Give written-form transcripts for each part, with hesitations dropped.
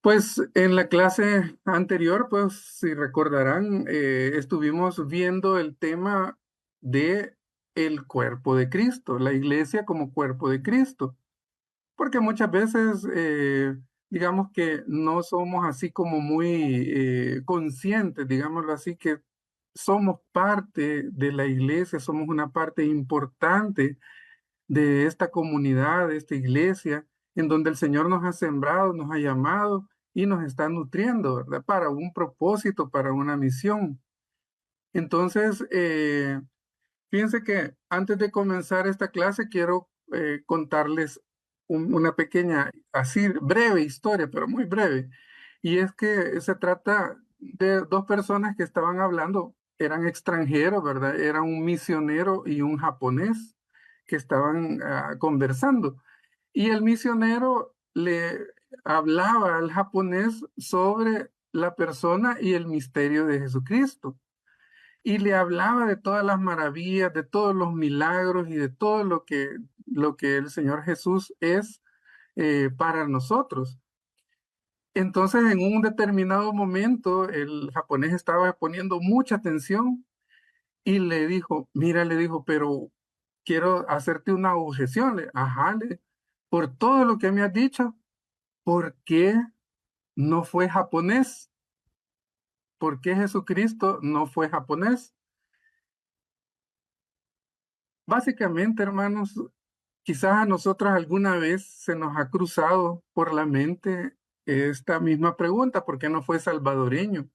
Pues en la clase anterior, pues si recordarán, estuvimos viendo el tema de el cuerpo de Cristo, la iglesia como cuerpo de Cristo, porque muchas veces, digamos que no somos así como muy conscientes, digámoslo así, que somos parte de la iglesia, somos una parte importante de esta comunidad, de esta iglesia, en donde el Señor nos ha sembrado, nos ha llamado y nos está nutriendo, ¿verdad? Para un propósito, para una misión. Entonces, fíjense que antes de comenzar esta clase quiero contarles una pequeña, así breve historia, pero muy breve. Y es que se trata de dos personas que estaban hablando, eran extranjeros, ¿verdad? Era un misionero y un japonés que estaban conversando. Y el misionero le hablaba al japonés sobre la persona y el misterio de Jesucristo y le hablaba de todas las maravillas, de todos los milagros y de todo lo que el Señor Jesús es para nosotros. Entonces, en un determinado momento, el japonés estaba poniendo mucha atención y le dijo, mira, le dijo, pero quiero hacerte una objeción. Ajá, por todo lo que me has dicho, ¿por qué no fue japonés? ¿Por qué Jesucristo no fue japonés? Básicamente, hermanos, quizás a nosotros alguna vez se nos ha cruzado por la mente esta misma pregunta: ¿por qué no fue salvadoreño?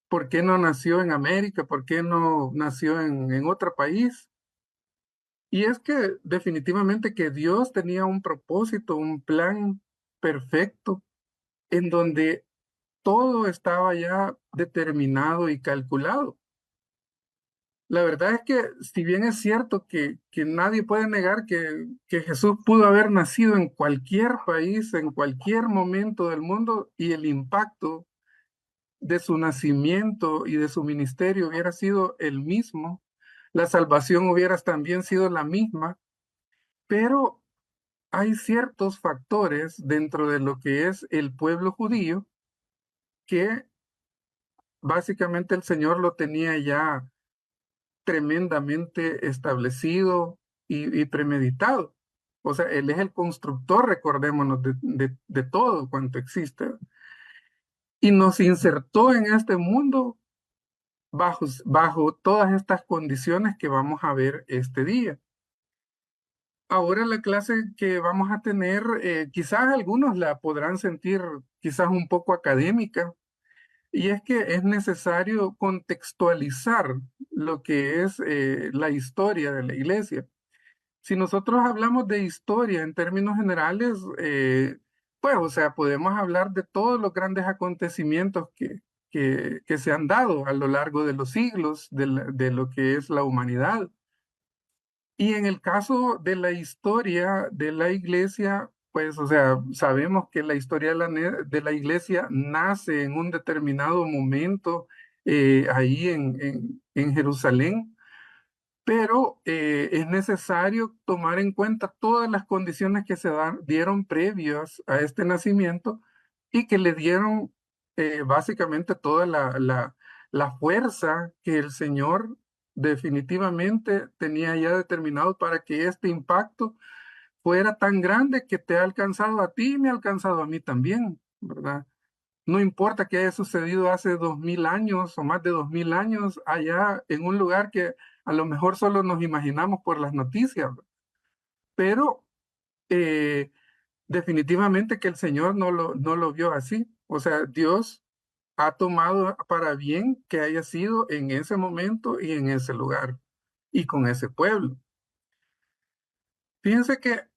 ¿Por qué no nació en América? ¿Por qué no nació en otro país? Y es que definitivamente que Dios tenía un propósito, un plan perfecto, en donde todo estaba ya determinado y calculado. La verdad es que si bien es cierto que nadie puede negar que Jesús pudo haber nacido en cualquier país, en cualquier momento del mundo, y el impacto de su nacimiento y de su ministerio hubiera sido el mismo, la salvación hubiera también sido la misma, pero hay ciertos factores dentro de lo que es el pueblo judío que básicamente el Señor lo tenía ya tremendamente establecido y premeditado. O sea, Él es el constructor, recordémonos, de todo cuanto existe. Y nos insertó en este mundo bajo todas estas condiciones que vamos a ver este día. Ahora la clase que vamos a tener, quizás algunos la podrán sentir quizás un poco académica, y es que es necesario contextualizar lo que es la historia de la iglesia. Si nosotros hablamos de historia en términos generales, pues, o sea, podemos hablar de todos los grandes acontecimientos que se han dado a lo largo de los siglos de lo que es la humanidad. Y en el caso de la historia de la iglesia, pues, o sea, sabemos que la historia de la iglesia nace en un determinado momento ahí en Jerusalén, pero es necesario tomar en cuenta todas las condiciones que dieron previas a este nacimiento y que le dieron básicamente toda la fuerza que el Señor definitivamente tenía ya determinado para que este impacto fuera tan grande que te ha alcanzado a ti y me ha alcanzado a mí también, ¿verdad? No importa que haya sucedido hace 2000 años o más de 2000 años allá en un lugar que a lo mejor solo nos imaginamos por las noticias, ¿verdad? Pero eh, definitivamente que el Señor no lo vio así. O sea, Dios ha tomado para bien que haya sido en ese momento y en ese lugar y con ese pueblo. Fíjense que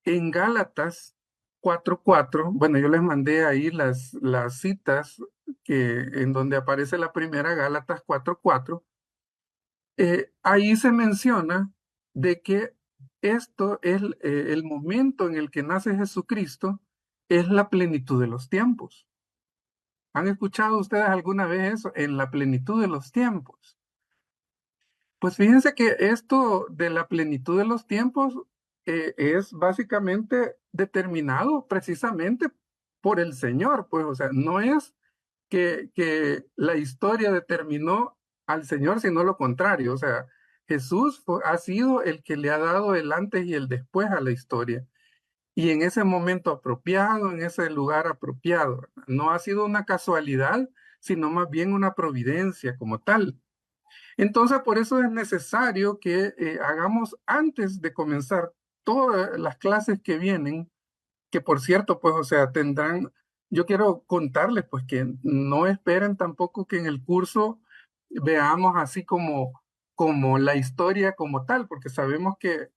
en Gálatas 4:4, bueno, yo les mandé ahí las citas en donde aparece la primera, Gálatas 4:4. Ahí se menciona de que esto es el momento en el que nace Jesucristo, es la plenitud de los tiempos. ¿Han escuchado ustedes alguna vez eso? En la plenitud de los tiempos. Pues fíjense que esto de la plenitud de los tiempos es básicamente determinado precisamente por el Señor, pues, o sea, no es que la historia determinó al Señor, sino lo contrario, o sea, Jesús ha sido el que le ha dado el antes y el después a la historia. Y en ese momento apropiado, en ese lugar apropiado, ¿verdad? No ha sido una casualidad, sino más bien una providencia como tal. Entonces, por eso es necesario que hagamos antes de comenzar todas las clases que vienen, que por cierto, pues, o sea, tendrán, yo quiero contarles, pues, que no esperen tampoco que en el curso veamos así como la historia como tal, porque sabemos que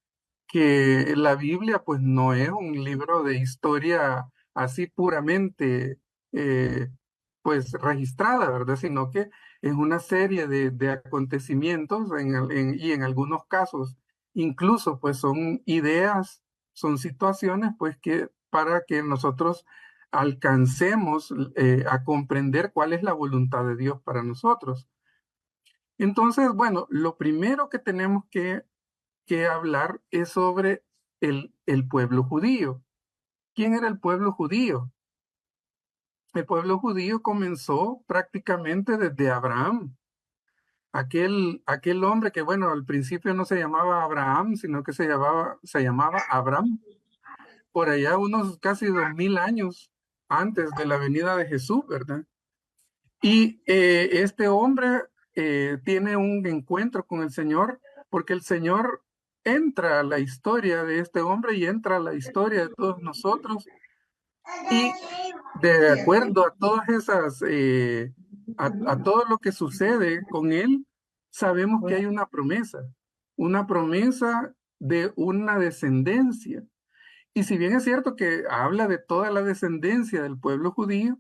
la Biblia pues no es un libro de historia así puramente eh, pues registrada, ¿verdad? Sino que es una serie de acontecimientos y en algunos casos incluso pues son ideas, son situaciones pues que para que nosotros alcancemos a comprender cuál es la voluntad de Dios para nosotros. Entonces, bueno, lo primero que tenemos que hablar es sobre el pueblo judío. ¿Quién era el pueblo judío? El pueblo judío comenzó prácticamente desde Abraham, aquel hombre que, bueno, al principio no se llamaba Abraham, sino que se llamaba Abram, por allá unos casi 2000 años antes de la venida de Jesús, ¿verdad? Y este hombre tiene un encuentro con el Señor porque el Señor entra a la historia de este hombre y entra a la historia de todos nosotros y de acuerdo a todas esas, a todo lo que sucede con él, sabemos que hay una promesa de una descendencia. Y si bien es cierto que habla de toda la descendencia del pueblo judío,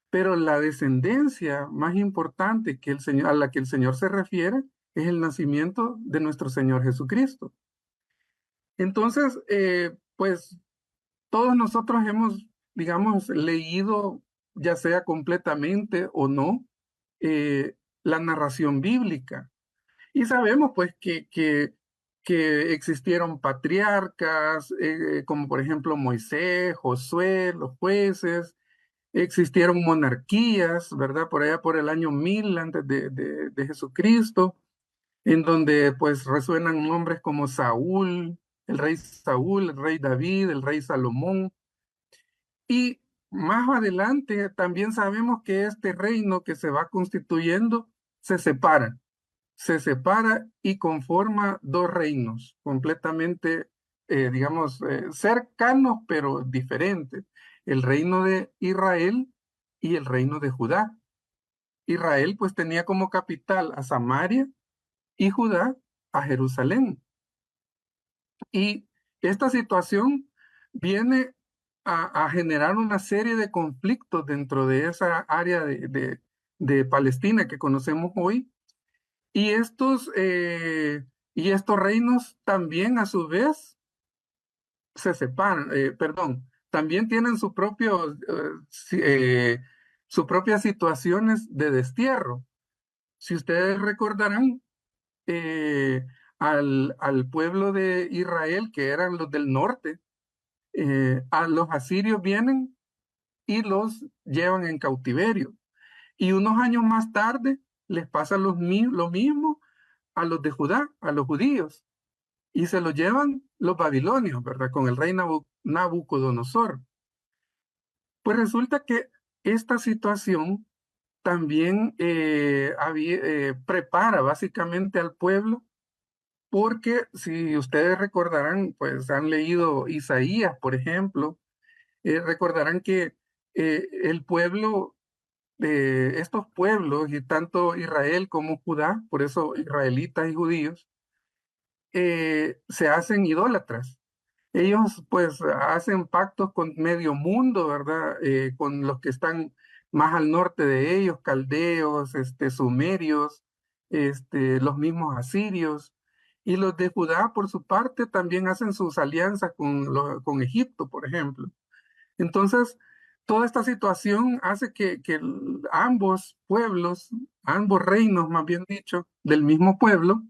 pero la descendencia más importante que a la que el Señor se refiere es el nacimiento de nuestro Señor Jesucristo. Entonces, pues todos nosotros hemos, digamos, leído, ya sea completamente o no, la narración bíblica. Y sabemos pues que existieron patriarcas, como por ejemplo Moisés, Josué, los jueces, existieron monarquías, ¿verdad? Por allá por el año 1000 antes de Jesucristo, en donde pues resuenan nombres como Saúl, el rey David, el rey Salomón. Y más adelante también sabemos que este reino que se va constituyendo se separa y conforma dos reinos completamente, digamos, cercanos pero diferentes, el reino de Israel y el reino de Judá. Israel pues tenía como capital a Samaria y Judá a Jerusalén. Y esta situación viene a generar una serie de conflictos dentro de esa área de Palestina que conocemos hoy. Y estos reinos también a su vez se separan, perdón, también tienen sus propias situaciones de destierro. Si ustedes recordarán, al pueblo de Israel, que eran los del norte, a los asirios vienen y los llevan en cautiverio. Y unos años más tarde les pasa lo mismo a los de Judá, a los judíos, y se los llevan los babilonios, ¿verdad? Con el rey Nabucodonosor. Pues resulta que esta situación también prepara básicamente al pueblo, porque si ustedes recordarán, pues han leído Isaías, por ejemplo, recordarán que el pueblo de estos pueblos, y tanto Israel como Judá, por eso israelitas y judíos, se hacen idólatras. Ellos pues hacen pactos con medio mundo, ¿verdad? Con los que están más al norte de ellos, caldeos, sumerios, los mismos asirios. Y los de Judá, por su parte, también hacen sus alianzas con Egipto, por ejemplo. Entonces, toda esta situación hace que ambos pueblos, ambos reinos, más bien dicho, del mismo pueblo,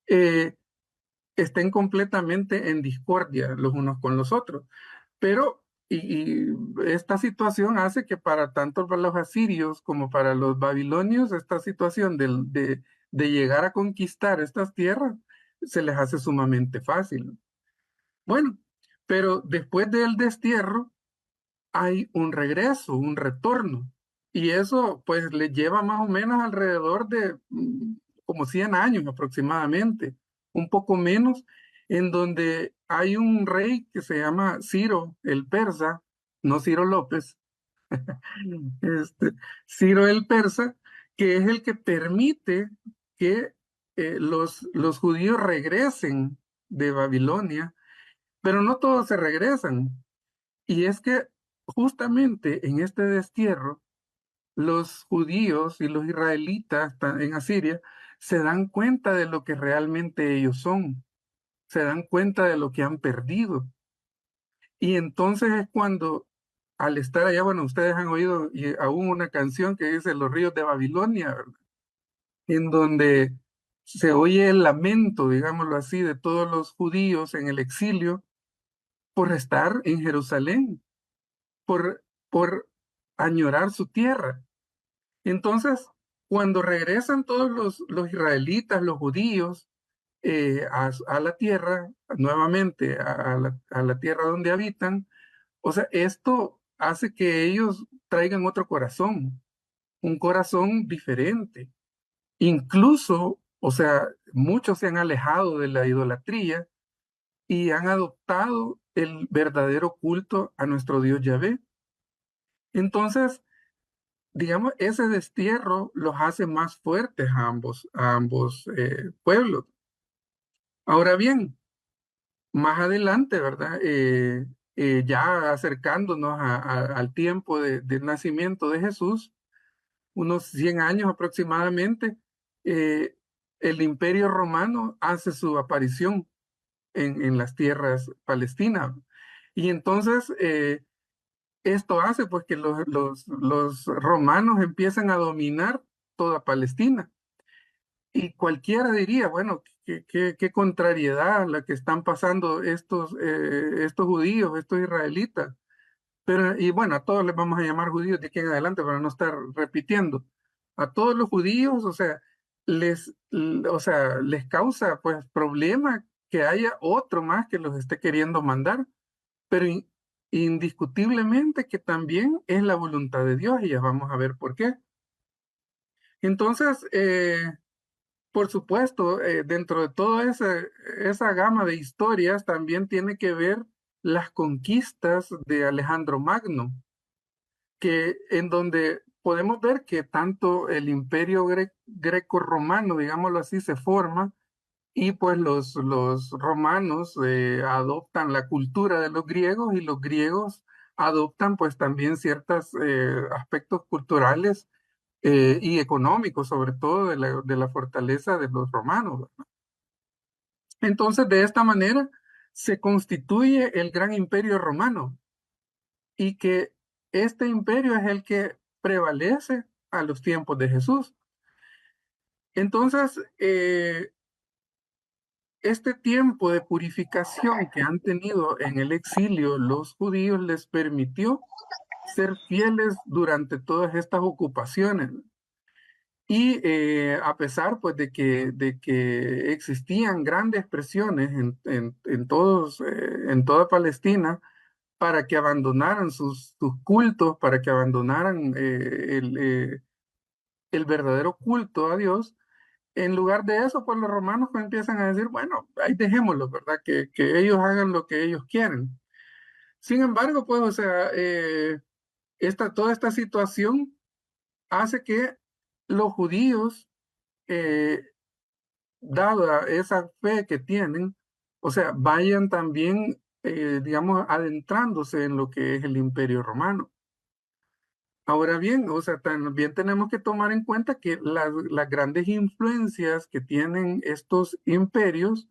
eh, estén completamente en discordia los unos con los otros. Pero y esta situación hace que para tanto para los asirios como para los babilonios, esta situación de llegar a conquistar estas tierras se les hace sumamente fácil. Bueno, pero después del destierro hay un regreso, un retorno, y eso pues le lleva más o menos alrededor de como 100 años aproximadamente, un poco menos, en donde hay un rey que se llama Ciro el Persa, no Ciro López, este, Ciro el Persa, que es el que permite que los judíos regresen de Babilonia, pero no todos se regresan. Y es que justamente en este destierro, los judíos y los israelitas en Asiria se dan cuenta de lo que realmente ellos son, se dan cuenta de lo que han perdido. Y entonces es cuando, al estar allá, bueno, ustedes han oído aún una canción que dice Los ríos de Babilonia, ¿verdad? En donde se oye el lamento, digámoslo así, de todos los judíos en el exilio por estar en Jerusalén, por añorar su tierra. Entonces, cuando regresan todos los israelitas, los judíos, a la tierra, nuevamente a la tierra donde habitan, o sea, esto hace que ellos traigan otro corazón, un corazón diferente. Incluso, o sea, muchos se han alejado de la idolatría y han adoptado el verdadero culto a nuestro Dios Yahvé. Entonces, digamos, ese destierro los hace más fuertes a ambos pueblos. Ahora bien, más adelante, ¿verdad? Ya acercándonos al tiempo del nacimiento de Jesús, unos 100 años aproximadamente, eh, el Imperio Romano hace su aparición en las tierras palestinas. Y entonces, esto hace pues que los romanos empiezan a dominar toda Palestina. Y cualquiera diría, bueno, qué contrariedad la que están pasando estos judíos, estos israelitas. Pero, y bueno, a todos les vamos a llamar judíos de aquí en adelante para no estar repitiendo. A todos los judíos, o sea, les causa pues problema que haya otro más que los esté queriendo mandar, pero indiscutiblemente que también es la voluntad de Dios y ya vamos a ver por qué. Entonces, por supuesto, dentro de toda esa gama de historias también tiene que ver las conquistas de Alejandro Magno, que en donde podemos ver que tanto el imperio greco-romano, digámoslo así, se forma y pues los romanos adoptan la cultura de los griegos y los griegos adoptan pues también ciertos aspectos culturales y económicos, sobre todo de la fortaleza de los romanos, ¿verdad? Entonces, de esta manera se constituye el gran imperio romano y que este imperio es el que prevalece a los tiempos de Jesús. Entonces, este tiempo de purificación que han tenido en el exilio los judíos les permitió ser fieles durante todas estas ocupaciones. Y a pesar pues de que existían grandes presiones en toda Palestina para que abandonaran sus cultos, para que abandonaran el verdadero culto a Dios, en lugar de eso, pues los romanos pues, empiezan a decir, bueno, ahí dejémoslo, ¿verdad? Que ellos hagan lo que ellos quieren. Sin embargo, pues, o sea, toda esta situación hace que los judíos, eh, dada esa fe que tienen, o sea, vayan también, digamos, adentrándose en lo que es el imperio romano. Ahora bien, o sea, también tenemos que tomar en cuenta que las grandes influencias que tienen estos imperios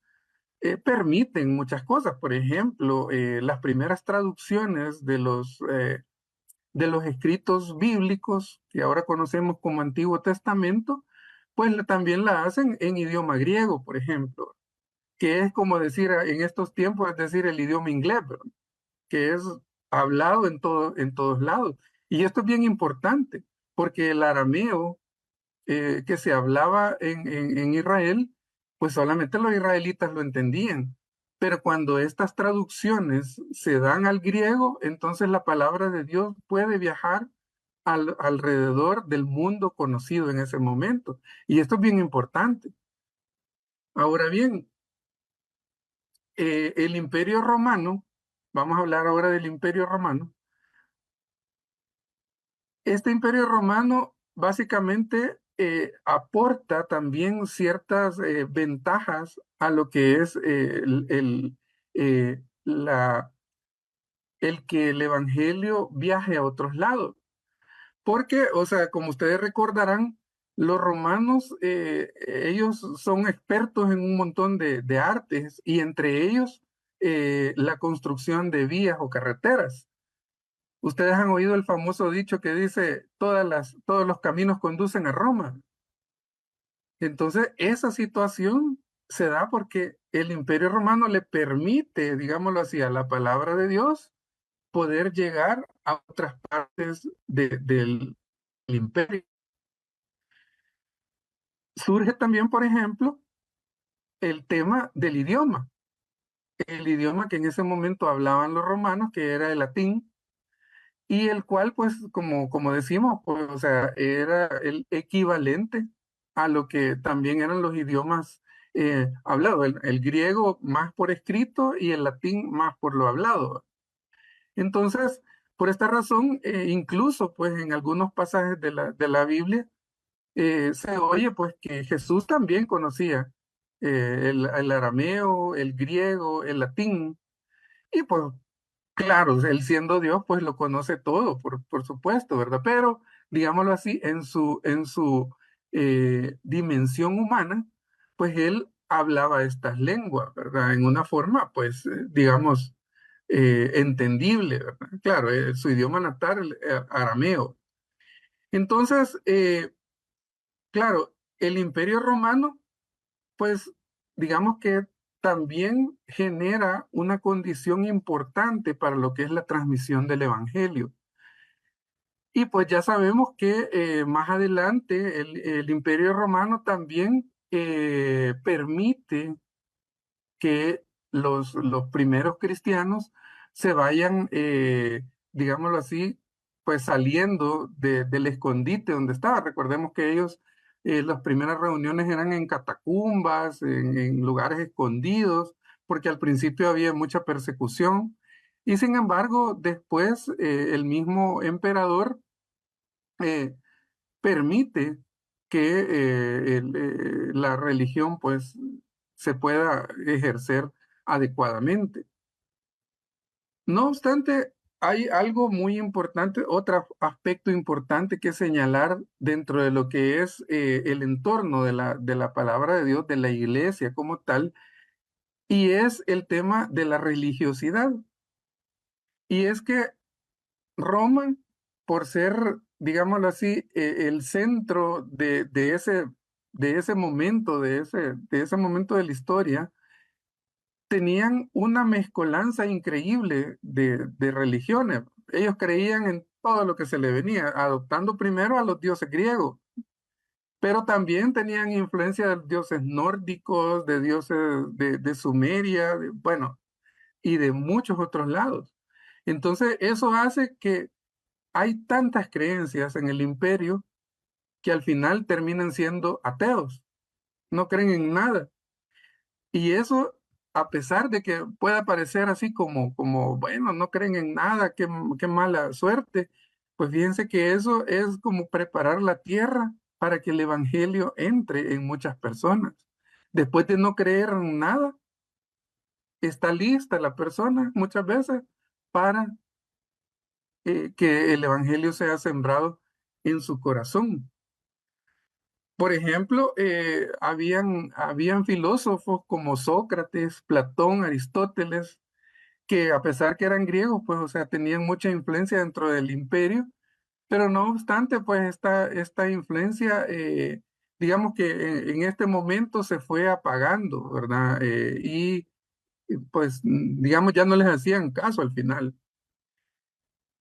permiten muchas cosas. Por ejemplo, las primeras traducciones de los escritos bíblicos, que ahora conocemos como Antiguo Testamento, pues también la hacen en idioma griego, por ejemplo, que es como decir en estos tiempos, es decir, el idioma inglés, ¿verdad? Que es hablado en todos lados. Y esto es bien importante, porque el arameo que se hablaba en Israel, pues solamente los israelitas lo entendían. Pero cuando estas traducciones se dan al griego, entonces la palabra de Dios puede viajar alrededor del mundo conocido en ese momento. Y esto es bien importante. Ahora bien, el Imperio Romano, vamos a hablar ahora del Imperio Romano. Este Imperio Romano básicamente aporta también ciertas ventajas a lo que es el que el Evangelio viaje a otros lados. Porque, o sea, como ustedes recordarán, los romanos, ellos son expertos en un montón de artes y entre ellos la construcción de vías o carreteras. Ustedes han oído el famoso dicho que dice, todos los caminos conducen a Roma. Entonces, esa situación se da porque el Imperio Romano le permite, digámoslo así, a la palabra de Dios poder llegar a otras partes del imperio. Surge también, por ejemplo, el tema del idioma. El idioma que en ese momento hablaban los romanos, que era el latín, y el cual, pues, como decimos, pues, o sea, era el equivalente a lo que también eran los idiomas hablados, el griego más por escrito y el latín más por lo hablado. Entonces, por esta razón, incluso, pues, en algunos pasajes de la Biblia, se oye, pues, que Jesús también conocía el arameo, el griego, el latín, y pues claro, él siendo Dios, pues lo conoce todo, por supuesto, ¿verdad? Pero, digámoslo así, en su dimensión humana, pues él hablaba estas lenguas, ¿verdad? En una forma, pues, digamos, entendible, ¿verdad? Claro, su idioma natal, el arameo. Entonces, claro, el Imperio Romano, pues, digamos que también genera una condición importante para lo que es la transmisión del Evangelio. Y pues ya sabemos que más adelante el Imperio Romano también permite que los primeros cristianos se vayan, digámoslo así, pues saliendo del escondite donde estaba. Recordemos que ellos, las primeras reuniones eran en catacumbas, en lugares escondidos, porque al principio había mucha persecución. Y sin embargo, después el mismo emperador eh, permite que la religión pues se pueda ejercer adecuadamente. No obstante, hay algo muy importante, otro aspecto importante que señalar dentro de lo que es el entorno de la palabra de Dios, de la iglesia como tal, y es el tema de la religiosidad. Y es que Roma, por ser, digámoslo así, el centro de ese momento, de ese momento de la historia, tenían una mezcolanza increíble de religiones. Ellos creían en todo lo que se le venía, adoptando primero a los dioses griegos, pero también tenían influencia de dioses nórdicos, de dioses de Sumeria, bueno, y de muchos otros lados. Entonces, eso hace que hay tantas creencias en el imperio que al final terminan siendo ateos, no creen en nada. Y eso, a pesar de que pueda parecer así bueno, no creen en nada, qué mala suerte, pues fíjense que eso es como preparar la tierra para que el evangelio entre en muchas personas. Después de no creer en nada, está lista la persona muchas veces para que el evangelio sea sembrado en su corazón. Por ejemplo, habían filósofos como Sócrates, Platón, Aristóteles, que a pesar que eran griegos, pues, o sea, tenían mucha influencia dentro del imperio, pero no obstante, pues, esta influencia, digamos que en este momento se fue apagando, ¿verdad? Pues, digamos, ya no les hacían caso al final.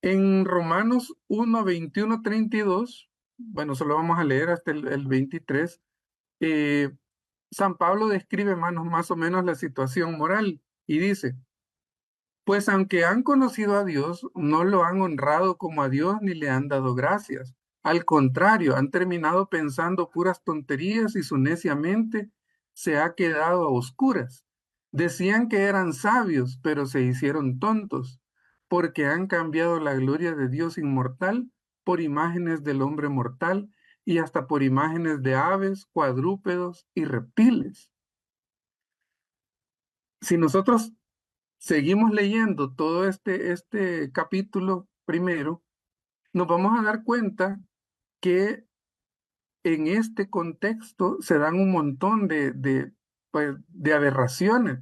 En Romanos 1, 21, 32, bueno, solo vamos a leer hasta el 23, eh, San Pablo describe más o menos la situación moral y dice, pues aunque han conocido a Dios, no lo han honrado como a Dios ni le han dado gracias. Al contrario, han terminado pensando puras tonterías y su necia mente se ha quedado a oscuras. Decían que eran sabios, pero se hicieron tontos, porque han cambiado la gloria de Dios inmortal por imágenes del hombre mortal y hasta por imágenes de aves, cuadrúpedos y reptiles. Si nosotros seguimos leyendo todo este capítulo primero, nos vamos a dar cuenta que en este contexto se dan un montón pues, de aberraciones.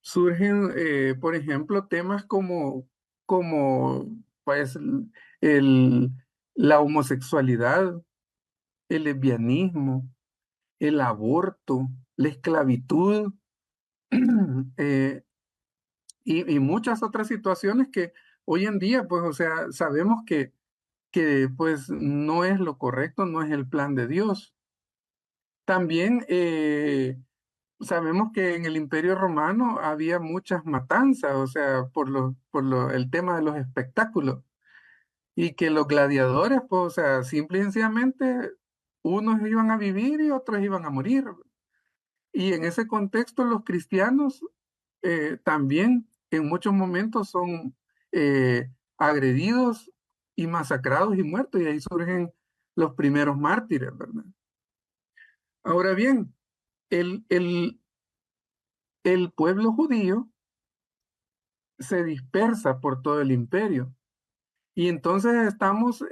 Surgen, por ejemplo, temas como pues, el- la homosexualidad, el lesbianismo, el aborto, la esclavitud, eh, y muchas otras situaciones que hoy en día, pues, o sea, sabemos que pues no es lo correcto, no es el plan de Dios. También sabemos que en el Imperio Romano había muchas matanzas, o sea, el tema de los espectáculos, y que los gladiadores, pues, o sea, simple y sencillamente, unos iban a vivir y otros iban a morir. Y en ese contexto, los cristianos también en muchos momentos son agredidos y masacrados y muertos, y ahí surgen los primeros mártires, ¿verdad? Ahora bien, el, el, el pueblo judío se dispersa por todo el imperio, y entonces estamos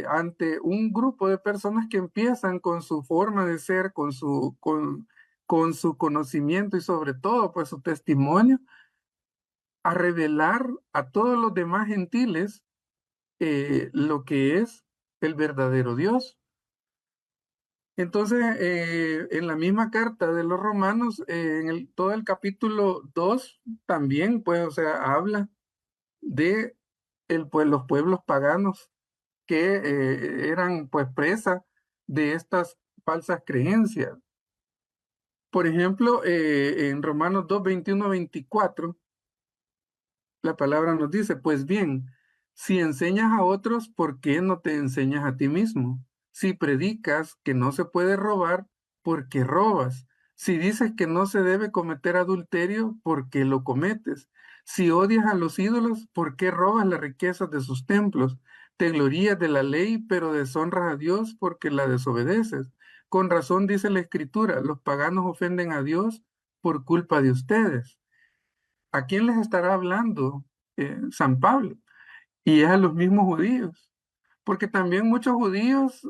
ante un grupo de personas que empiezan con su forma de ser, con su conocimiento y sobre todo, pues su testimonio, a revelar a todos los demás gentiles lo que es el verdadero Dios. Entonces, en la misma carta de los Romanos, todo el capítulo 2 también, pues, o sea, habla de pues, los pueblos paganos que eran, pues, presa de estas falsas creencias. Por ejemplo, en Romanos 2, 21, 24, la palabra nos dice, pues bien, si enseñas a otros, ¿por qué no te enseñas a ti mismo? Si predicas que no se puede robar, ¿por qué robas? Si dices que no se debe cometer adulterio, ¿por qué lo cometes? Si odias a los ídolos, ¿por qué robas las riquezas de sus templos? Te glorías de la ley, pero deshonras a Dios porque la desobedeces. Con razón dice la Escritura, los paganos ofenden a Dios por culpa de ustedes. ¿A quién les estará hablando San Pablo? Y es a los mismos judíos, porque también muchos judíos,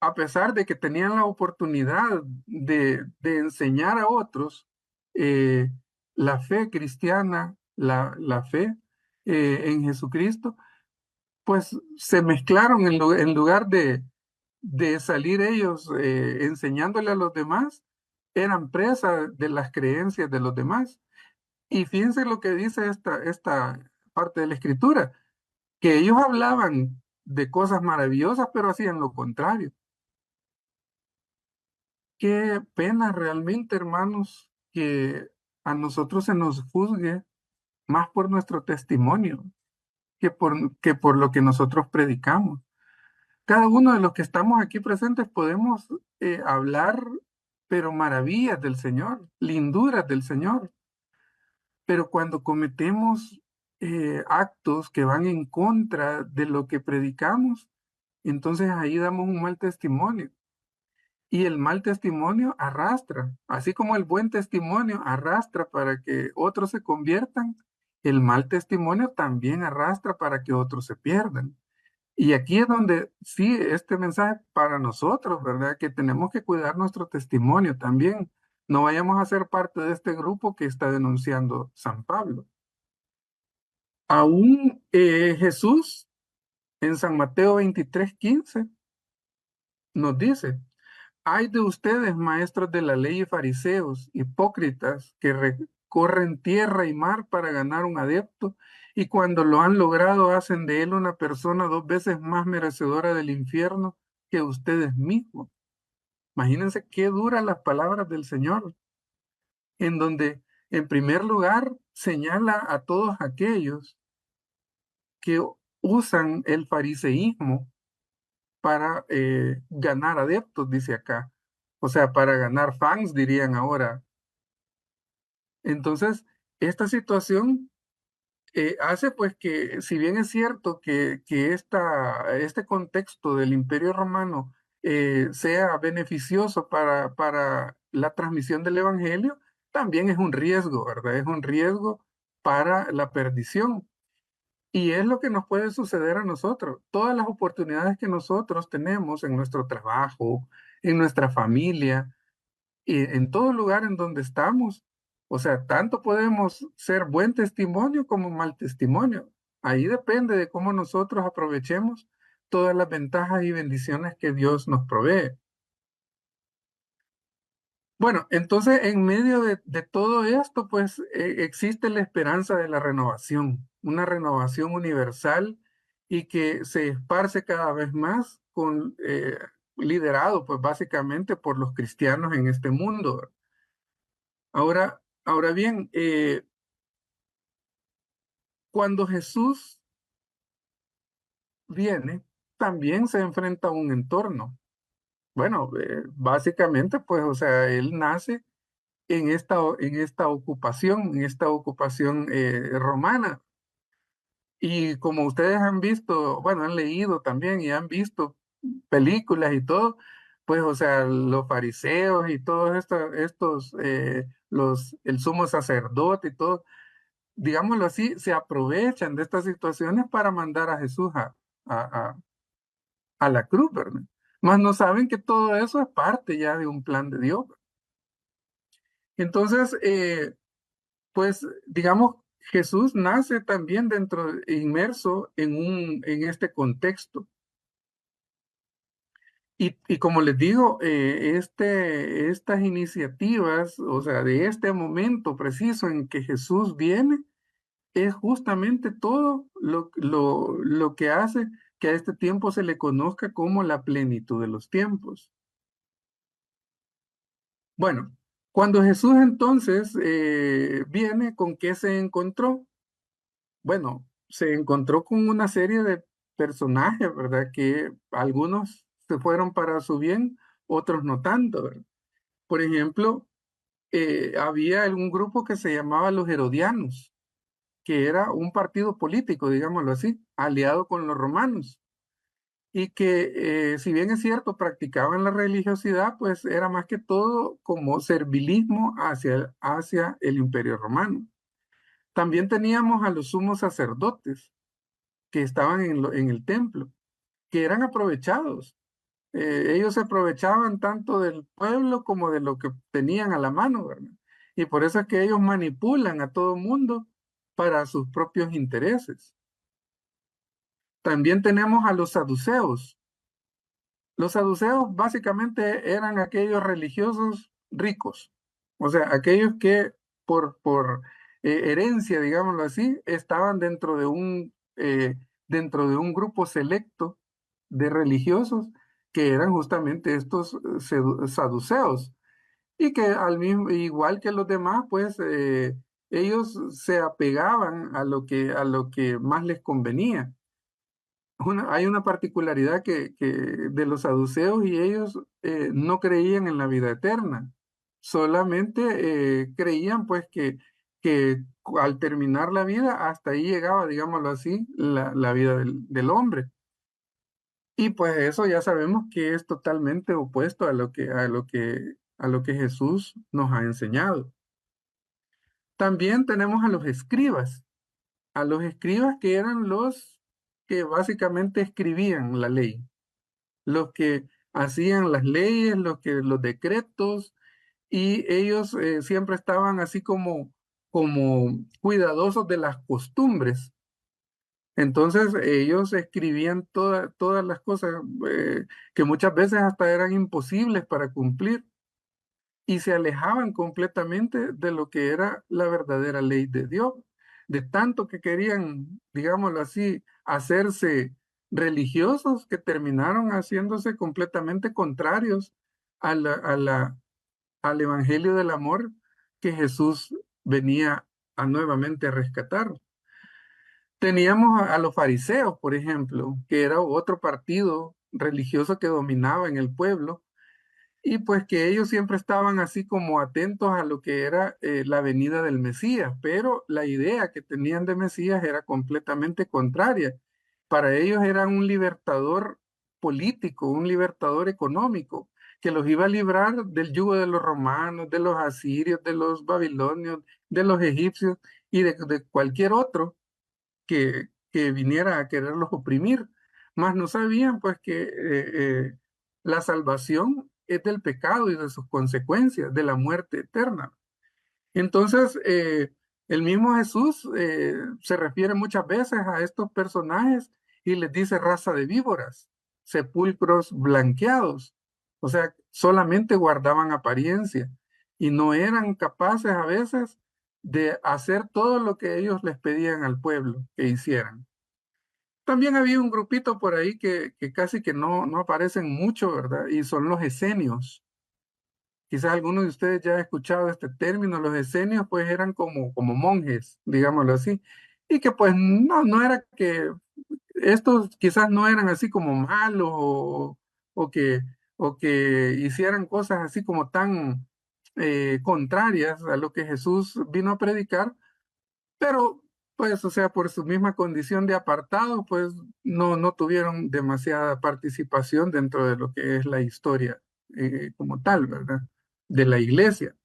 a pesar de que tenían la oportunidad de enseñar a otros eh, la fe cristiana, la fe en Jesucristo, pues se mezclaron en lugar de salir ellos enseñándole a los demás, eran presa de las creencias de los demás. Y fíjense lo que dice esta parte de la escritura, que ellos hablaban de cosas maravillosas, pero hacían lo contrario. Qué pena realmente, hermanos, que a nosotros se nos juzgue más por nuestro testimonio que por lo que nosotros predicamos. Cada uno de los que estamos aquí presentes podemos hablar, pero maravillas del Señor, linduras del Señor. Pero cuando cometemos actos que van en contra de lo que predicamos, entonces ahí damos un mal testimonio. Y el mal testimonio arrastra, así como el buen testimonio arrastra para que otros se conviertan, el mal testimonio también arrastra para que otros se pierdan. Y aquí es donde sí, este mensaje para nosotros, ¿verdad? Que tenemos que cuidar nuestro testimonio también. No vayamos a ser parte de este grupo que está denunciando San Pablo. Aún Jesús en San Mateo 23:15 nos dice, hay de ustedes, maestros de la ley y fariseos, hipócritas, que recorren tierra y mar para ganar un adepto, y cuando lo han logrado hacen de él una persona 2 veces más merecedora del infierno que ustedes mismos. Imagínense qué duras las palabras del Señor, en donde en primer lugar señala a todos aquellos que usan el fariseísmo para ganar adeptos, dice acá. O sea, para ganar fans, dirían ahora. Entonces, esta situación hace pues que, si bien es cierto que este contexto del Imperio Romano sea beneficioso para la transmisión del Evangelio, también es un riesgo, ¿verdad? Es un riesgo para la perdición. Y es lo que nos puede suceder a nosotros. Todas las oportunidades que nosotros tenemos en nuestro trabajo, en nuestra familia, y en todo lugar en donde estamos. O sea, tanto podemos ser buen testimonio como mal testimonio. Ahí depende de cómo nosotros aprovechemos todas las ventajas y bendiciones que Dios nos provee. Bueno, entonces en medio de todo esto, pues existe la esperanza de la renovación, una renovación universal y que se esparce cada vez más liderado pues básicamente por los cristianos en este mundo. Ahora bien, cuando Jesús viene, también se enfrenta a un entorno. Bueno, básicamente, pues, o sea, él nace en esta ocupación romana. Y como ustedes han visto, bueno, han leído también y han visto películas y todo, pues, o sea, los fariseos y todos el sumo sacerdote y todo, digámoslo así, se aprovechan de estas situaciones para mandar a Jesús a, a- a la cruz, ¿verdad? Mas no saben que todo eso es parte ya de un plan de Dios. Entonces, pues, digamos, Jesús nace también inmerso en este contexto. Y como les digo, estas iniciativas, o sea, de este momento preciso en que Jesús viene, es justamente todo lo que hace que a este tiempo se le conozca como la plenitud de los tiempos. Bueno, cuando Jesús entonces viene, ¿con qué se encontró? Bueno, se encontró con una serie de personajes, ¿verdad? Que algunos se fueron para su bien, otros no tanto, ¿verdad? Por ejemplo, había un grupo que se llamaba los Herodianos, que era un partido político, digámoslo así, aliado con los romanos, y que si bien es cierto, practicaban la religiosidad, pues era más que todo como servilismo hacia el imperio romano. También teníamos a los sumos sacerdotes que estaban en el templo, que eran aprovechados. Ellos se aprovechaban tanto del pueblo como de lo que tenían a la mano, ¿verdad? Y por eso es que ellos manipulan a todo mundo para sus propios intereses. También tenemos a los saduceos. Los saduceos básicamente eran aquellos religiosos ricos, o sea, aquellos que por herencia, digámoslo así, estaban dentro de un grupo selecto de religiosos que eran justamente estos saduceos y que igual que los demás, pues ellos se apegaban a lo que más les convenía. Hay una particularidad que de los saduceos y ellos no creían en la vida eterna, solamente creían pues que al terminar la vida, hasta ahí llegaba, digámoslo así, la vida del hombre. Y pues eso ya sabemos que es totalmente opuesto a lo que Jesús nos ha enseñado. También tenemos a los escribas que eran los que básicamente escribían la ley, los que hacían las leyes, los decretos, y ellos siempre estaban así como cuidadosos de las costumbres. Entonces ellos escribían todas las cosas que muchas veces hasta eran imposibles para cumplir y se alejaban completamente de lo que era la verdadera ley de Dios. de tanto que querían, digámoslo así, hacerse religiosos, que terminaron haciéndose completamente contrarios a al Evangelio del amor que Jesús venía a nuevamente rescatar. Teníamos a los fariseos, por ejemplo, que era otro partido religioso que dominaba en el pueblo, y pues que ellos siempre estaban así como atentos a lo que era la venida del Mesías, pero la idea que tenían de Mesías era completamente contraria. Para ellos era un libertador político, un libertador económico, que los iba a librar del yugo de los romanos, de los asirios, de los babilonios, de los egipcios y de cualquier otro que viniera a quererlos oprimir. Mas no sabían pues que la salvación es del pecado y de sus consecuencias, de la muerte eterna. Entonces, el mismo Jesús se refiere muchas veces a estos personajes y les dice raza de víboras, sepulcros blanqueados. O sea, solamente guardaban apariencia y no eran capaces a veces de hacer todo lo que ellos les pedían al pueblo que hicieran. También había un grupito por ahí que casi que no aparecen mucho, ¿verdad? Y son los esenios. Quizás algunos de ustedes ya han escuchado este término. Los esenios pues eran como monjes, digámoslo así, y que pues no era que estos quizás no eran así como malos o que, o que hicieran cosas así como tan contrarias a lo que Jesús vino a predicar, pero pues o sea, por su misma condición de apartado, pues no tuvieron demasiada participación dentro de lo que es la historia como tal, ¿verdad? De la iglesia.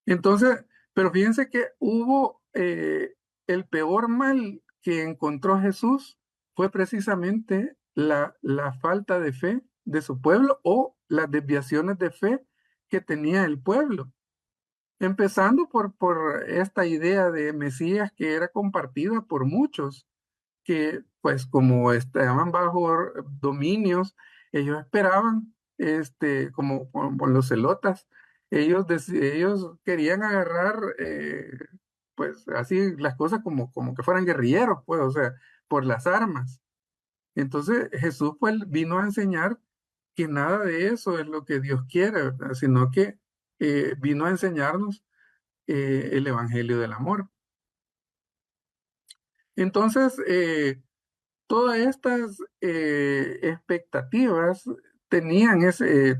Entonces, pero fíjense que hubo el peor mal que encontró Jesús fue precisamente la falta de fe de su pueblo o las desviaciones de fe que tenía el pueblo. Empezando por esta idea de Mesías que era compartida por muchos que pues como estaban bajo dominios, ellos esperaban, como los celotas, ellos querían agarrar, pues así las cosas como que fueran guerrilleros, pues, o sea, por las armas. Entonces Jesús pues vino a enseñar que nada de eso es lo que Dios quiere, ¿verdad? Sino que vino a enseñarnos el Evangelio del amor. Entonces, todas estas expectativas tenían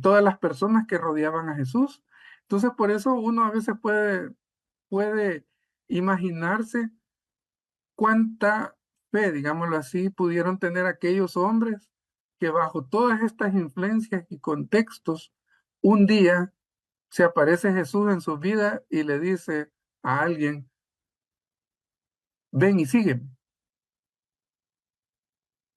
todas las personas que rodeaban a Jesús. Entonces, por eso uno a veces puede imaginarse cuánta fe, digámoslo así, pudieron tener aquellos hombres que bajo todas estas influencias y contextos, un día se aparece Jesús en su vida y le dice a alguien, ven y sígueme.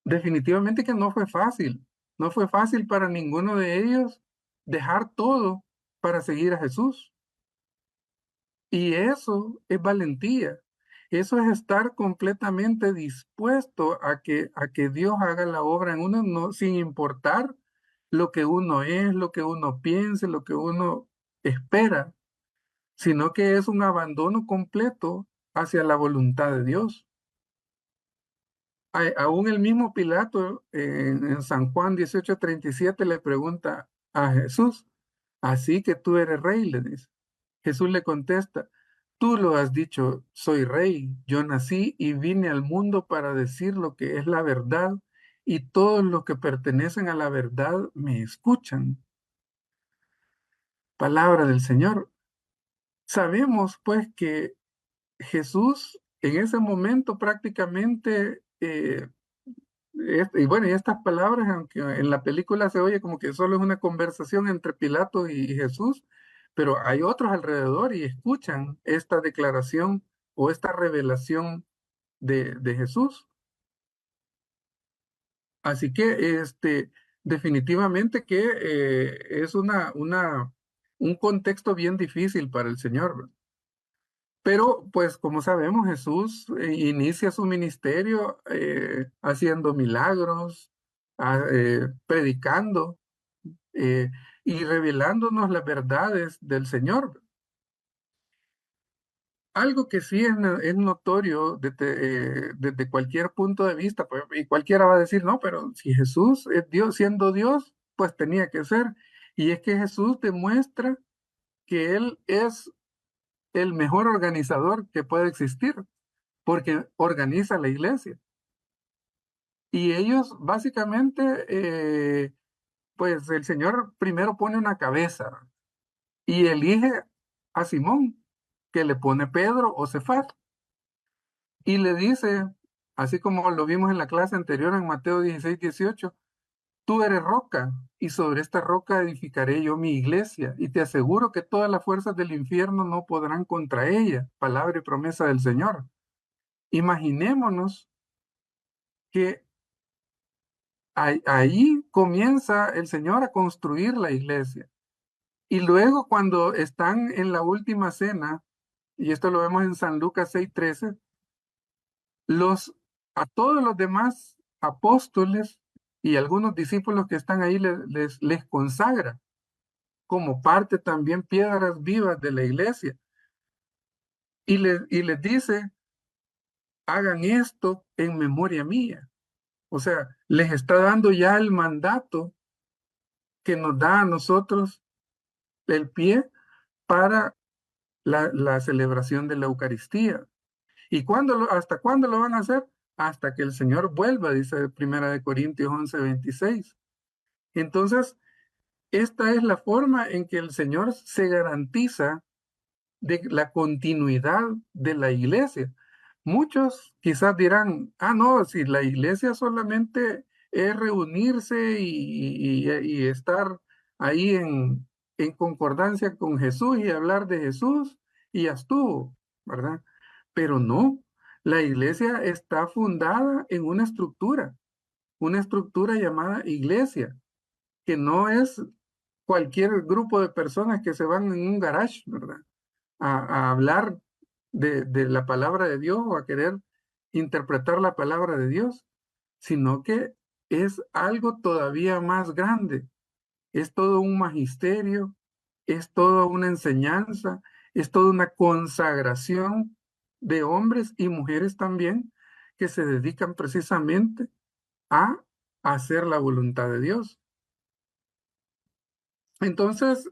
Definitivamente que no fue fácil. No fue fácil para ninguno de ellos dejar todo para seguir a Jesús. Y eso es valentía. Eso es estar completamente dispuesto a que Dios haga la obra en uno, no, sin importar lo que uno es, lo que uno piense, lo que uno espera, sino que es un abandono completo hacia la voluntad de Dios. Aún el mismo Pilato en San Juan 18:37 le pregunta a Jesús, así que tú eres rey, le dice. Jesús le contesta, tú lo has dicho, soy rey, yo nací y vine al mundo para decir lo que es la verdad y todos los que pertenecen a la verdad me escuchan. Palabra del Señor. Sabemos pues que Jesús en ese momento prácticamente y bueno, y estas palabras, aunque en la película se oye como que solo es una conversación entre Pilato y Jesús, pero hay otros alrededor y escuchan esta declaración o esta revelación de Jesús. Así que definitivamente que es un contexto bien difícil para el Señor, ¿verdad? Pero, pues, como sabemos, Jesús inicia su ministerio haciendo milagros, predicando eh, y revelándonos las verdades del Señor. algo que sí es notorio desde cualquier punto de vista, pues, y cualquiera va a decir, no, pero si Jesús es Dios, siendo Dios, pues tenía que ser. Y es que Jesús demuestra que Él es el mejor organizador que puede existir, porque organiza la iglesia. Y ellos básicamente, pues el Señor primero pone una cabeza y elige a Simón, que le pone Pedro o Cefas, y le dice, así como lo vimos en la clase anterior en Mateo 16-18, tú eres roca y sobre esta roca edificaré yo mi iglesia y te aseguro que todas las fuerzas del infierno no podrán contra ella. Palabra y promesa del Señor. Imaginémonos que ahí comienza el Señor a construir la iglesia. Y luego cuando están en la última cena, y esto lo vemos en San Lucas 6:13, los, a todos los demás apóstoles y algunos discípulos que están ahí les consagra como parte también piedras vivas de la iglesia. Y les dice, hagan esto en memoria mía. O sea, les está dando ya el mandato que nos da a nosotros el pie para la celebración de la Eucaristía. ¿Y hasta cuándo lo van a hacer? Hasta que el Señor vuelva, dice Primera de Corintios 11:26. Entonces, esta es la forma en que el Señor se garantiza de la continuidad de la iglesia. Muchos quizás dirán, no, si la iglesia solamente es reunirse y estar ahí en concordancia con Jesús y hablar de Jesús y ya estuvo, ¿verdad? Pero no, la iglesia está fundada en una estructura llamada iglesia, que no es cualquier grupo de personas que se van en un garage, ¿verdad? A hablar de la palabra de Dios o a querer interpretar la palabra de Dios, sino que es algo todavía más grande. Es todo un magisterio, es toda una enseñanza, es toda una consagración de hombres y mujeres también que se dedican precisamente a hacer la voluntad de Dios. Entonces,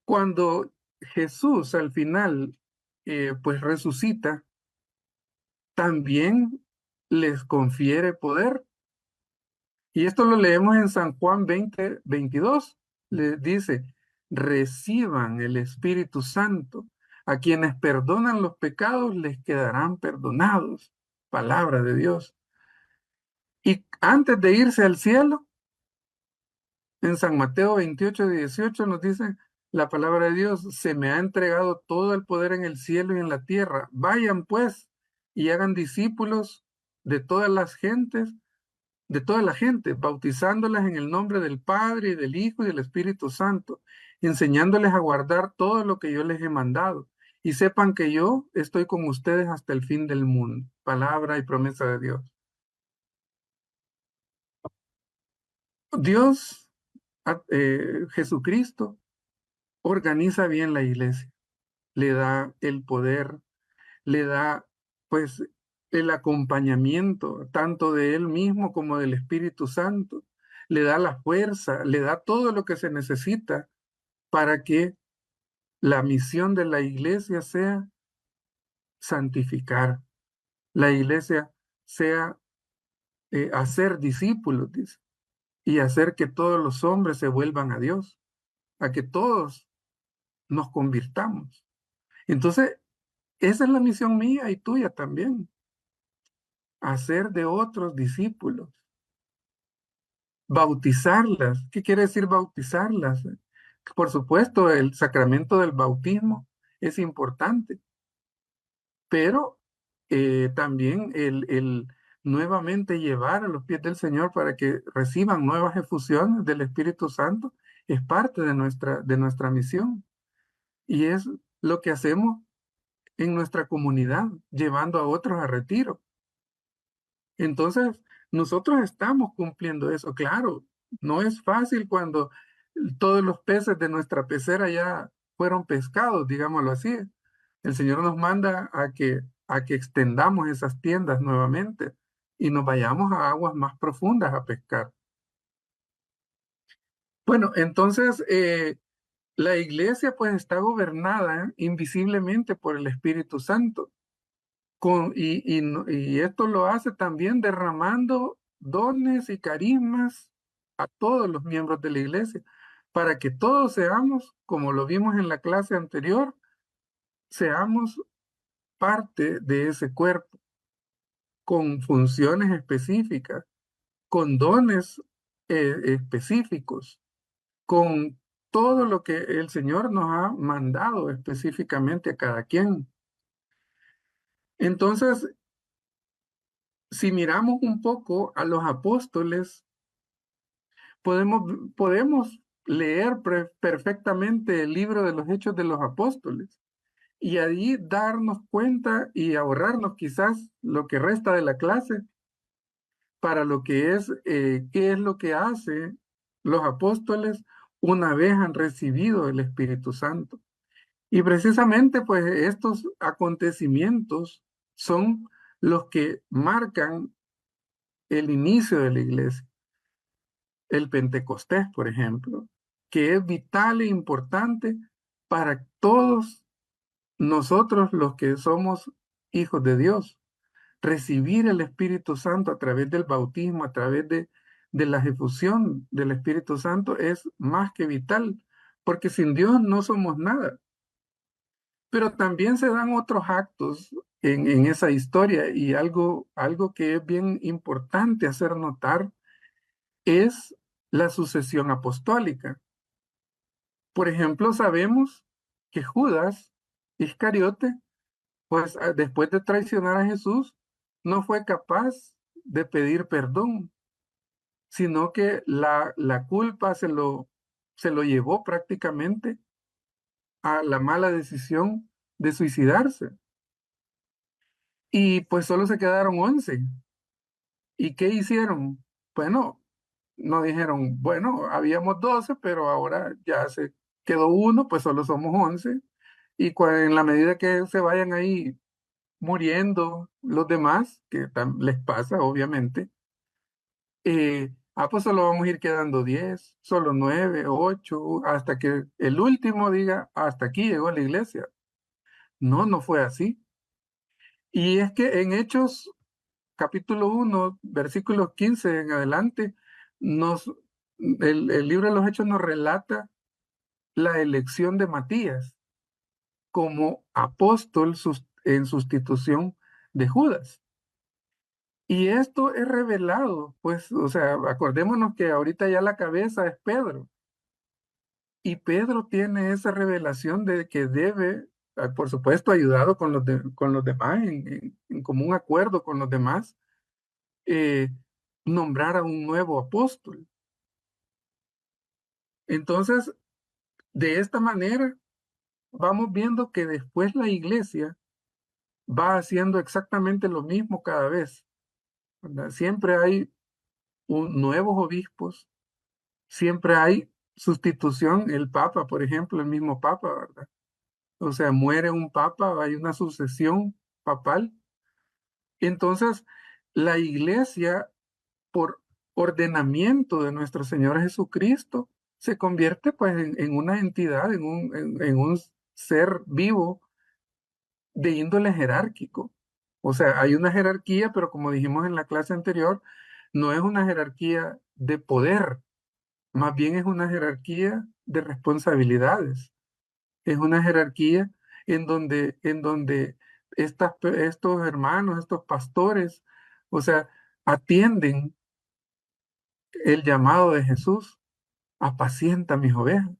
cuando Jesús al final pues resucita, también les confiere poder. Y esto lo leemos en San Juan 20:22. Le dice, reciban el Espíritu Santo. A quienes perdonan los pecados les quedarán perdonados. Palabra de Dios. Y antes de irse al cielo, en San Mateo 28:18 nos dice la palabra de Dios, se me ha entregado todo el poder en el cielo y en la tierra. Vayan pues y hagan discípulos de todas las gentes, de toda la gente, bautizándolas en el nombre del Padre y del Hijo y del Espíritu Santo, enseñándoles a guardar todo lo que yo les he mandado. Y sepan que yo estoy con ustedes hasta el fin del mundo. Palabra y promesa de Dios. Dios, Jesucristo, organiza bien la iglesia, le da el poder, le da pues el acompañamiento tanto de él mismo como del Espíritu Santo, le da la fuerza, le da todo lo que se necesita para que la misión de la iglesia sea santificar, la iglesia sea hacer discípulos, dice, y hacer que todos los hombres se vuelvan a Dios, a que todos nos convirtamos. Entonces, esa es la misión mía y tuya también, hacer de otros discípulos, bautizarlas. ¿Qué quiere decir bautizarlas? Por supuesto, el sacramento del bautismo es importante, pero también el nuevamente llevar a los pies del Señor para que reciban nuevas efusiones del Espíritu Santo es parte de nuestra misión y es lo que hacemos en nuestra comunidad, llevando a otros a retiro. Entonces, nosotros estamos cumpliendo eso. Claro, no es fácil cuando todos los peces de nuestra pecera ya fueron pescados, digámoslo así, El Señor nos manda a que extendamos esas tiendas nuevamente y nos vayamos a aguas más profundas a pescar. Bueno, entonces la iglesia pues está gobernada invisiblemente por el Espíritu Santo. Y esto lo hace también derramando dones y carismas a todos los miembros de la iglesia, para que todos seamos, como lo vimos en la clase anterior, seamos parte de ese cuerpo, con funciones específicas, con dones específicos, con todo lo que el Señor nos ha mandado específicamente a cada quien. Entonces, si miramos un poco a los apóstoles, podemos leer perfectamente el libro de los Hechos de los Apóstoles y allí darnos cuenta y ahorrarnos quizás lo que resta de la clase para lo que es qué es lo que hace los apóstoles una vez han recibido el Espíritu Santo. Y precisamente pues estos acontecimientos son los que marcan el inicio de la iglesia. El Pentecostés, por ejemplo, que es vital e importante para todos nosotros los que somos hijos de Dios. Recibir el Espíritu Santo a través del bautismo, a través de la efusión del Espíritu Santo es más que vital, porque sin Dios no somos nada. Pero también se dan otros actos en esa historia y algo que es bien importante hacer notar es la sucesión apostólica. Por ejemplo, sabemos que Judas Iscariote, pues después de traicionar a Jesús, no fue capaz de pedir perdón, sino que la culpa se lo llevó prácticamente a la mala decisión de suicidarse. Y pues solo se quedaron 11. ¿Y qué hicieron? Bueno, no dijeron, bueno, habíamos 12, pero ahora ya se quedó uno, pues solo somos 11. Y en la medida que se vayan ahí muriendo los demás, que les pasa, obviamente, pues solo vamos a ir quedando 10, solo 9, 8, hasta que el último diga, hasta aquí llegó la iglesia. No, no fue así. Y es que en Hechos capítulo 1, versículos 15 en adelante, nos, el libro de los Hechos nos relata la elección de Matías como apóstol en sustitución de Judas. Y esto es revelado, pues, o sea, acordémonos que ahorita ya la cabeza es Pedro. Y Pedro tiene esa revelación de que debe, por supuesto, ayudado con con los demás, en común acuerdo con los demás, eh, nombrar a un nuevo apóstol. Entonces, de esta manera, vamos viendo que después la iglesia va haciendo exactamente lo mismo cada vez, ¿verdad? Siempre hay nuevos obispos, siempre hay sustitución, el papa, por ejemplo, el mismo papa, ¿verdad? O sea, muere un papa, hay una sucesión papal. Entonces, la iglesia, por ordenamiento de nuestro Señor Jesucristo, se convierte pues en una entidad, en un ser vivo de índole jerárquico. O sea, hay una jerarquía, pero como dijimos en la clase anterior, no es una jerarquía de poder, más bien es una jerarquía de responsabilidades. Es una jerarquía en donde estos hermanos, estos pastores, o sea, atienden el llamado de Jesús, apacienta mis ovejas.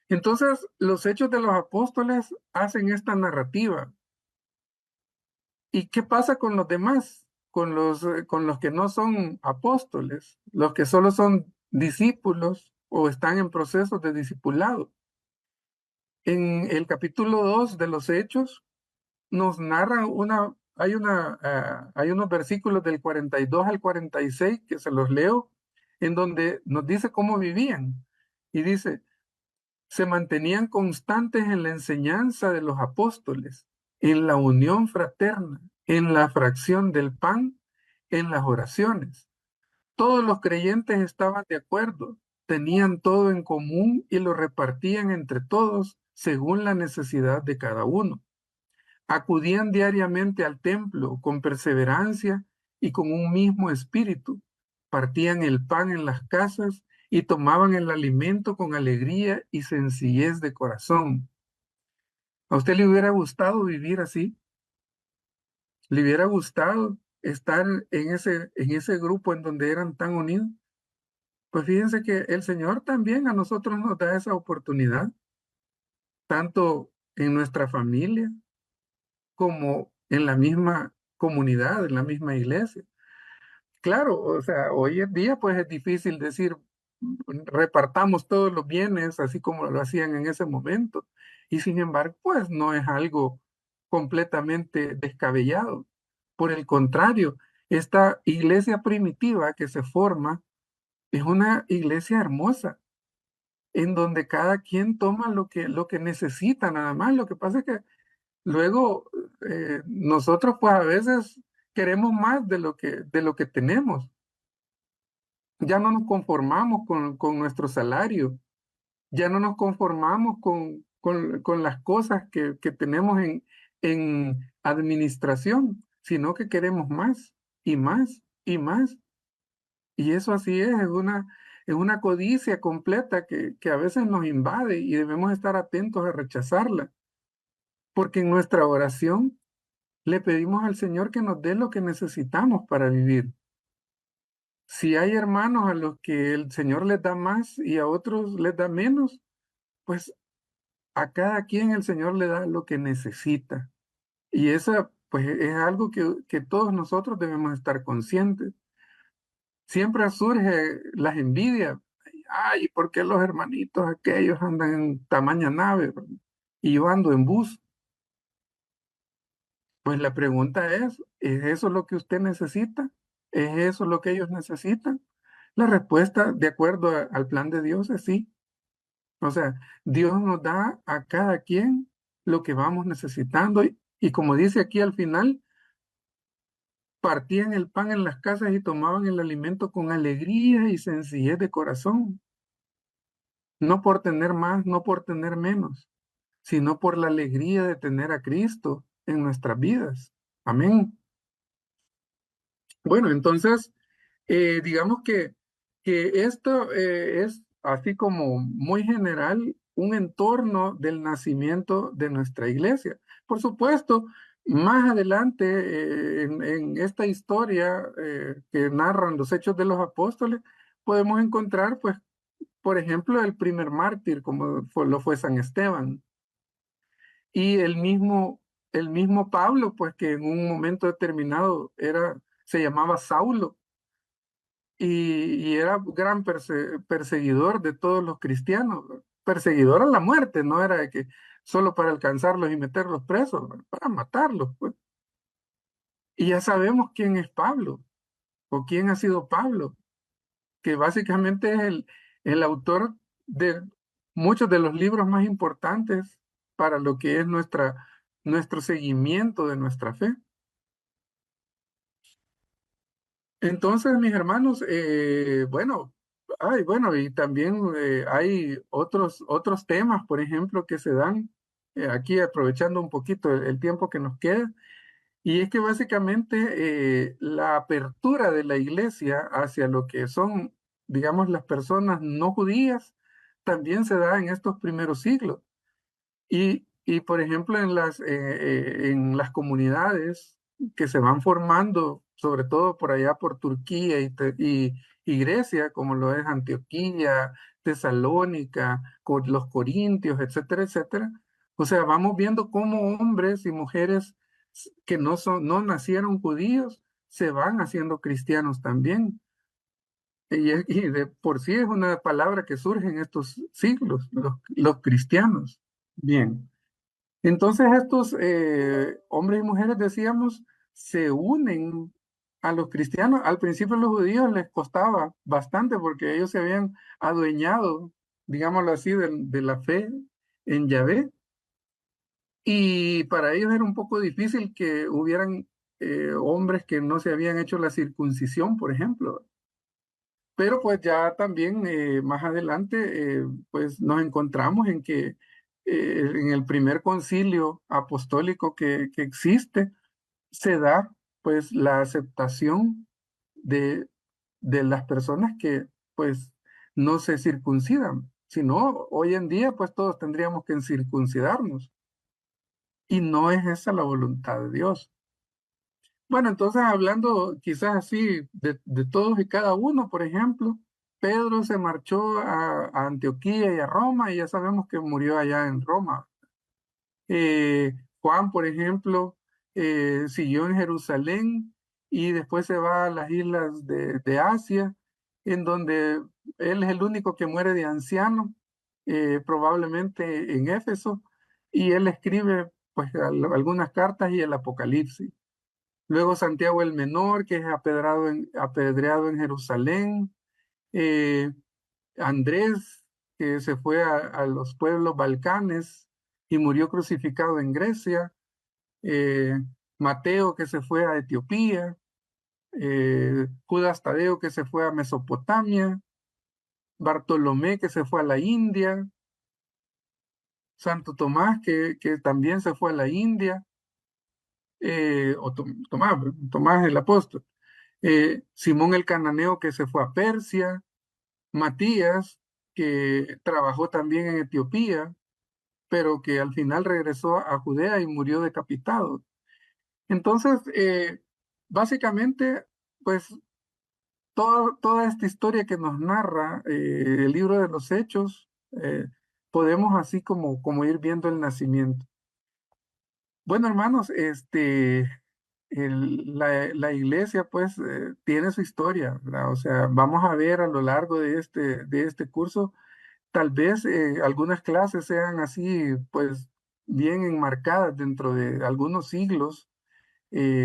Entonces, los hechos de los apóstoles hacen esta narrativa. ¿Y qué pasa con los demás? Con los que no son apóstoles, los que solo son discípulos o están en procesos de discipulado. En el capítulo 2 de los Hechos nos narra hay unos versículos del 42 al 46 que se los leo, en donde nos dice cómo vivían. Y dice, se mantenían constantes en la enseñanza de los apóstoles, en la unión fraterna, en la fracción del pan, en las oraciones. Todos los creyentes estaban de acuerdo, tenían todo en común y lo repartían entre todos según la necesidad de cada uno. Acudían diariamente al templo con perseverancia y con un mismo espíritu. Partían el pan en las casas y tomaban el alimento con alegría y sencillez de corazón. ¿A usted le hubiera gustado vivir así? ¿Le hubiera gustado estar en ese grupo en donde eran tan unidos? Pues fíjense que el Señor también a nosotros nos da esa oportunidad, tanto en nuestra familia como en la misma comunidad, en la misma iglesia. Claro, o sea, hoy en día pues es difícil decir repartamos todos los bienes así como lo hacían en ese momento. Y sin embargo, pues no es algo completamente descabellado. Por el contrario, esta iglesia primitiva que se forma es una iglesia hermosa, en donde cada quien toma lo que necesita nada más. Lo que pasa es que luego nosotros pues a veces queremos más de lo que tenemos. Ya no nos conformamos con nuestro salario, ya no nos conformamos con las cosas que tenemos en administración, sino que queremos más y más y más. Y eso así es una codicia completa que a veces nos invade y debemos estar atentos a rechazarla, porque en nuestra oración le pedimos al Señor que nos dé lo que necesitamos para vivir. Si hay hermanos a los que el Señor les da más y a otros les da menos, pues a cada quien el Señor le da lo que necesita. Y esa, pues, es algo que todos nosotros debemos estar conscientes. Siempre surge las envidias. Ay, ¿por qué los hermanitos aquellos andan en tamaña nave y yo ando en bus? Pues la pregunta ¿es eso lo que usted necesita? ¿Es eso lo que ellos necesitan? La respuesta, de acuerdo al plan de Dios, es sí. O sea, Dios nos da a cada quien lo que vamos necesitando y como dice aquí al final, partían el pan en las casas y tomaban el alimento con alegría y sencillez de corazón, no por tener más, no por tener menos, sino por la alegría de tener a Cristo en nuestras vidas. Amén. Bueno, entonces, digamos que esto es así como muy general un entorno del nacimiento de nuestra iglesia. Por supuesto, más adelante en esta historia que narran los hechos de los apóstoles, podemos encontrar, pues, por ejemplo, el primer mártir, como lo fue San Esteban, y el mismo Pablo, pues que en un momento determinado se llamaba Saulo y era gran perseguidor de todos los cristianos, perseguidor a la muerte, no era de que solo para alcanzarlos y meterlos presos, para matarlos, pues. Y ya sabemos quién es Pablo o quién ha sido Pablo, que básicamente es el autor de muchos de los libros más importantes para lo que es nuestro seguimiento de nuestra fe. Entonces, mis hermanos, bueno, bueno, y también hay otros temas, por ejemplo, que se dan aquí aprovechando un poquito el tiempo que nos queda, y es que básicamente la apertura de la iglesia hacia lo que son, digamos, las personas no judías, también se da en estos primeros siglos. Y por ejemplo, en las comunidades que se van formando, sobre todo por allá por Turquía y Grecia, como lo es Antioquía, Tesalónica, los Corintios, etcétera, etcétera. O sea, vamos viendo cómo hombres y mujeres que no nacieron judíos se van haciendo cristianos también. Y de por sí es una palabra que surge en estos siglos, los cristianos. Bien. Entonces estos hombres y mujeres, decíamos, se unen a los cristianos. Al principio a los judíos les costaba bastante porque ellos se habían adueñado digámoslo así, de la fe en Yahvé. Y para ellos era un poco difícil que hubieran hombres que no se habían hecho la circuncisión, por ejemplo. Pero pues ya también más adelante pues nos encontramos en que en el primer concilio apostólico que existe se da pues la aceptación de, de las personas que pues no se circuncidan, sino hoy en día pues todos tendríamos que circuncidarnos y no es esa la voluntad de Dios. Bueno, entonces hablando quizás así de todos y cada uno, por ejemplo, Pedro se marchó a Antioquía y a Roma y ya sabemos que murió allá en Roma. Juan, por ejemplo, siguió en Jerusalén y después se va a las islas de Asia, en donde él es el único que muere de anciano, probablemente en Éfeso, y él escribe pues algunas cartas y el Apocalipsis. Luego Santiago el Menor, que es apedreado en Jerusalén. eh, Andrés, que se fue a los pueblos balcanes y murió crucificado en Grecia. eh, Mateo, que se fue a Etiopía. Judas Tadeo, que se fue a Mesopotamia. Bartolomé, que se fue a la India. Santo Tomás, que también se fue a la India. Tomás el apóstol. Simón el Cananeo, que se fue a Persia. Matías, que trabajó también en Etiopía, pero que al final regresó a Judea y murió decapitado. Entonces, básicamente, pues toda esta historia que nos narra el libro de los Hechos, podemos así como ir viendo el nacimiento. Bueno, hermanos, la iglesia pues tiene su historia, ¿verdad? O sea, vamos a ver a lo largo de este curso. Tal vez algunas clases sean así, pues bien enmarcadas dentro de algunos siglos,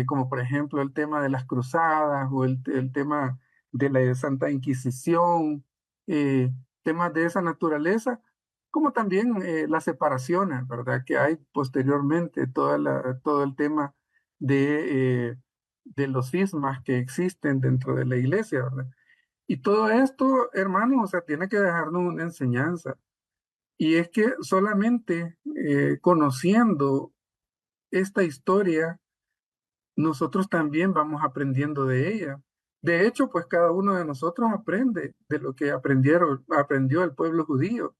como por ejemplo el tema de las cruzadas o el tema de la Santa Inquisición, eh, temas de esa naturaleza, como también las separaciones, ¿verdad? Que hay posteriormente, todo el tema de los cismas que existen dentro de la iglesia, ¿verdad? Y todo esto, hermanos, o sea, tiene que dejarnos una enseñanza. Y es que solamente conociendo esta historia, nosotros también vamos aprendiendo de ella. De hecho, pues cada uno de nosotros aprende de lo que aprendió el pueblo judío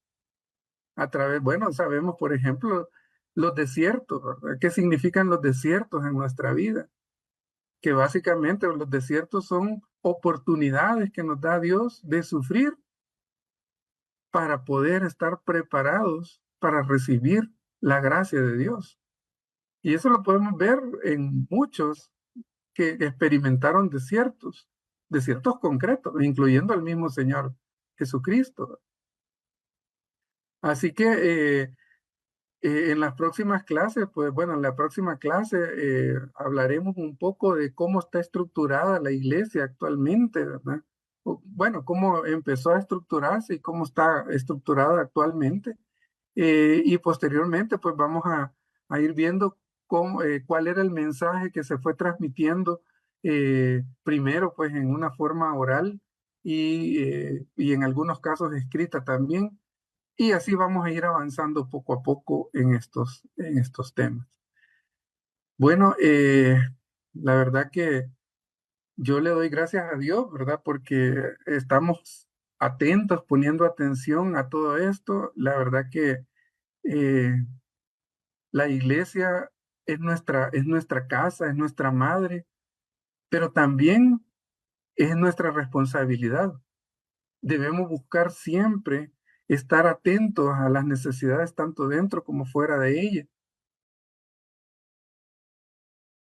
a través, bueno, sabemos, por ejemplo, los desiertos, ¿verdad? ¿Qué significan los desiertos en nuestra vida? Que básicamente los desiertos son oportunidades que nos da Dios de sufrir para poder estar preparados para recibir la gracia de Dios. Y eso lo podemos ver en muchos que experimentaron desiertos concretos, incluyendo al mismo Señor Jesucristo. Así que en las próximas clases, pues bueno, en la próxima clase hablaremos un poco de cómo está estructurada la iglesia actualmente, ¿verdad? Bueno, cómo empezó a estructurarse y cómo está estructurada actualmente. Y posteriormente, pues vamos a ir viendo cuál era el mensaje que se fue transmitiendo primero, pues en una forma oral y en algunos casos escrita también. Y así vamos a ir avanzando poco a poco en estos temas. Bueno, la verdad que yo le doy gracias a Dios, ¿verdad? Porque estamos atentos, poniendo atención a todo esto. La verdad que eh, la iglesia es nuestra casa, es nuestra madre, pero también es nuestra responsabilidad. Debemos buscar siempre estar atentos a las necesidades tanto dentro como fuera de ella.